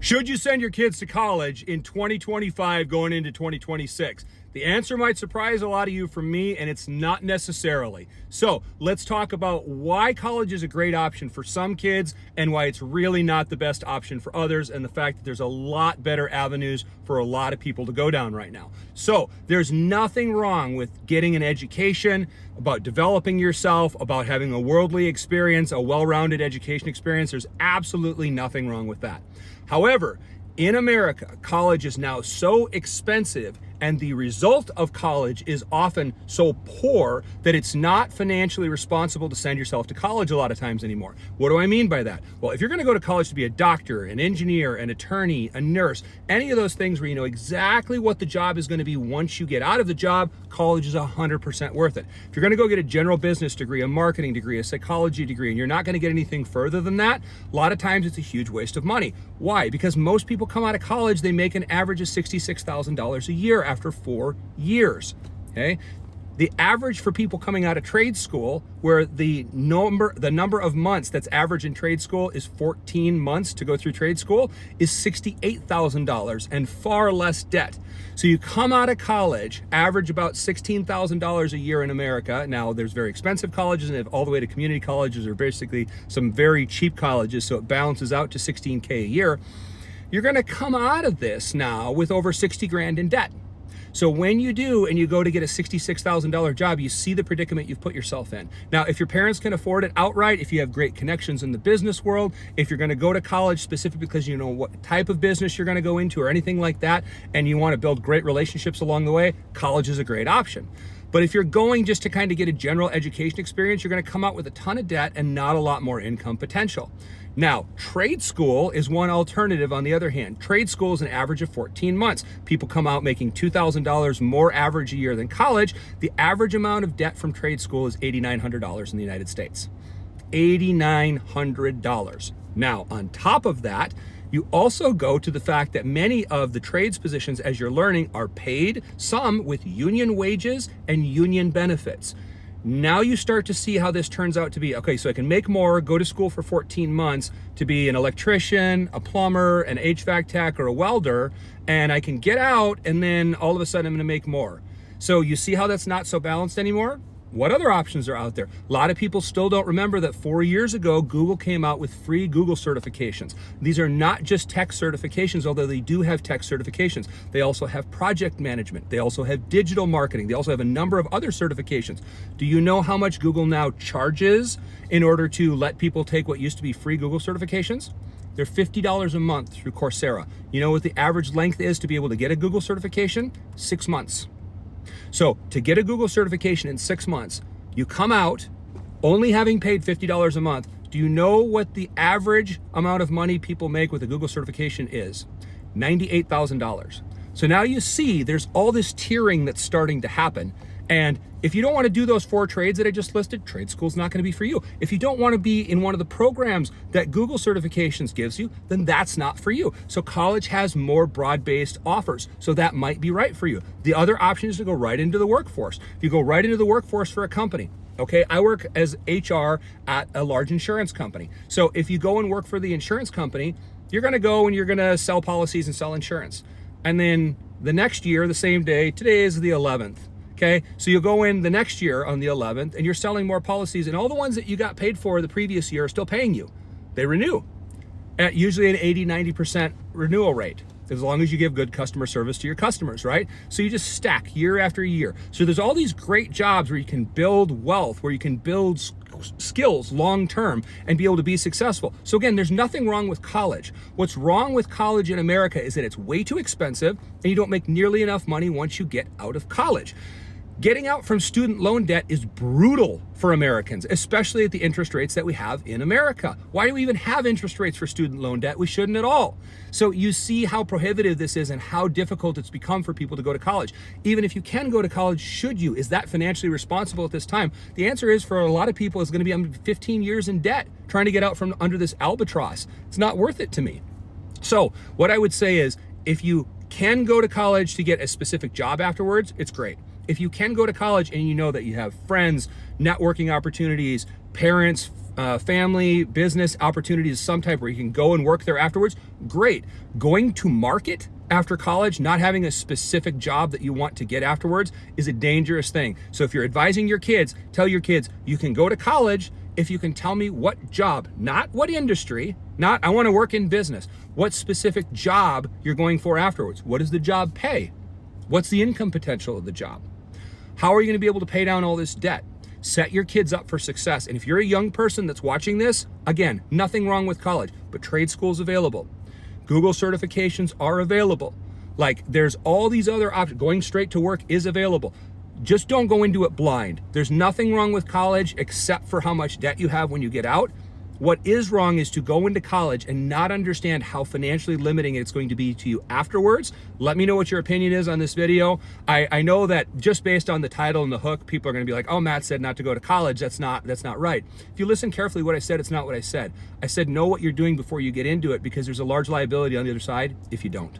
Should you send your kids to college in 2025 going into 2026? The answer might surprise a lot of you from me, and it's not necessarily. So let's talk about why college is a great option for some kids and why it's really not the best option for others, and the fact that there's a lot better avenues for a lot of people to go down right now. So there's nothing wrong with getting an education, about developing yourself, about having a worldly experience, a well-rounded education experience. There's absolutely nothing wrong with that. However, in America, college is now so expensive, and the result of college is often so poor that it's not financially responsible to send yourself to college a lot of times anymore. What do I mean by that? Well, if you're going to go to college to be a doctor, an engineer, an attorney, a nurse, any of those things where you know exactly what the job is going to be once you get out of the job, college is 100% worth it. If you're going to go get a general business degree, a marketing degree, a psychology degree, and you're not going to get anything further than that, a lot of times it's a huge waste of money. Why? Because most people come out of college, they make an average of $66,000 a year after 4 years, okay? The average for people coming out of trade school, where the number of months that's average in trade school is 14 months to go through trade school, is $68,000 and far less debt. So you come out of college, average about $16,000 a year in America. Now there's very expensive colleges and all the way to community colleges, or basically some very cheap colleges, so it balances out to $16K a year. You're gonna come out of this now with over 60 grand in debt. So when you do and you go to get a $66,000 job, you see the predicament you've put yourself in. Now, if your parents can afford it outright, if you have great connections in the business world, if you're gonna go to college specifically because you know what type of business you're gonna go into or anything like that, and you wanna build great relationships along the way, college is a great option. But if you're going just to kind of get a general education experience, you're gonna come out with a ton of debt and not a lot more income potential. Now, trade school is one alternative on the other hand. Trade school is an average of 14 months. People come out making $2,000 more average a year than college. The average amount of debt from trade school is $8,900 in the United States. $8,900. Now, on top of that, you also go to the fact that many of the trades positions, as you're learning, are paid, some with union wages and union benefits. Now you start to see how this turns out to be. Okay, so I can make more, go to school for 14 months to be an electrician, a plumber, an HVAC tech, or a welder, and I can get out and then all of a sudden I'm gonna make more. So you see how that's not so balanced anymore? What other options are out there? A lot of people still don't remember that 4 years ago, Google came out with free Google certifications. These are not just tech certifications, although they do have tech certifications. They also have project management. They also have digital marketing. They also have a number of other certifications. Do you know how much Google now charges in order to let people take what used to be free Google certifications? They're $50 a month through Coursera. You know what the average length is to be able to get a Google certification? 6 months. So to get a Google certification in 6 months, you come out only having paid $50 a month. Do you know what the average amount of money people make with a Google certification is? $98,000. So now you see there's all this tiering that's starting to happen. And if you don't want to do those 4 trades that I just listed, trade school's not going to be for you. If you don't want to be in one of the programs that Google certifications gives you, then that's not for you. So college has more broad-based offers. So that might be right for you. The other option is to go right into the workforce. If you go right into the workforce for a company, okay, I work as HR at a large insurance company. So if you go and work for the insurance company, you're going to go and you're going to sell policies and sell insurance. And then the next year, the same day, today is the 11th. Okay, so you'll go in the next year on the 11th and you're selling more policies, and all the ones that you got paid for the previous year are still paying you. They renew at usually an 80-90% renewal rate, as long as you give good customer service to your customers, right? So you just stack year after year. So there's all these great jobs where you can build wealth, where you can build skills long-term and be able to be successful. So again, there's nothing wrong with college. What's wrong with college in America is that it's way too expensive and you don't make nearly enough money once you get out of college. Getting out from student loan debt is brutal for Americans, especially at the interest rates that we have in America. Why do we even have interest rates for student loan debt? We shouldn't at all. So you see how prohibitive this is and how difficult it's become for people to go to college. Even if you can go to college, should you? Is that financially responsible at this time? The answer is, for a lot of people, it's going to be 15 years in debt trying to get out from under this albatross. It's not worth it to me. So what I would say is, if you can go to college to get a specific job afterwards, it's great. If you can go to college and you know that you have friends, networking opportunities, parents, family, business opportunities of some type where you can go and work there afterwards, great. Going to market after college, not having a specific job that you want to get afterwards, is a dangerous thing. So if you're advising your kids, tell your kids, you can go to college if you can tell me what job, not what industry, not I want to work in business, what specific job you're going for afterwards. What does the job pay? What's the income potential of the job? How are you going to be able to pay down all this debt? Set your kids up for success. And if you're a young person that's watching this, again, nothing wrong with college, but trade school's available. Google certifications are available. Like, there's all these other options. Going straight to work is available. Just don't go into it blind. There's nothing wrong with college except for how much debt you have when you get out. What is wrong is to go into college and not understand how financially limiting it's going to be to you afterwards. Let me know what your opinion is on this video. I know that just based on the title and the hook, people are going to be like, oh, Matt said not to go to college. That's not right. If you listen carefully what I said, it's not what I said. I said know what you're doing before you get into it, because there's a large liability on the other side if you don't.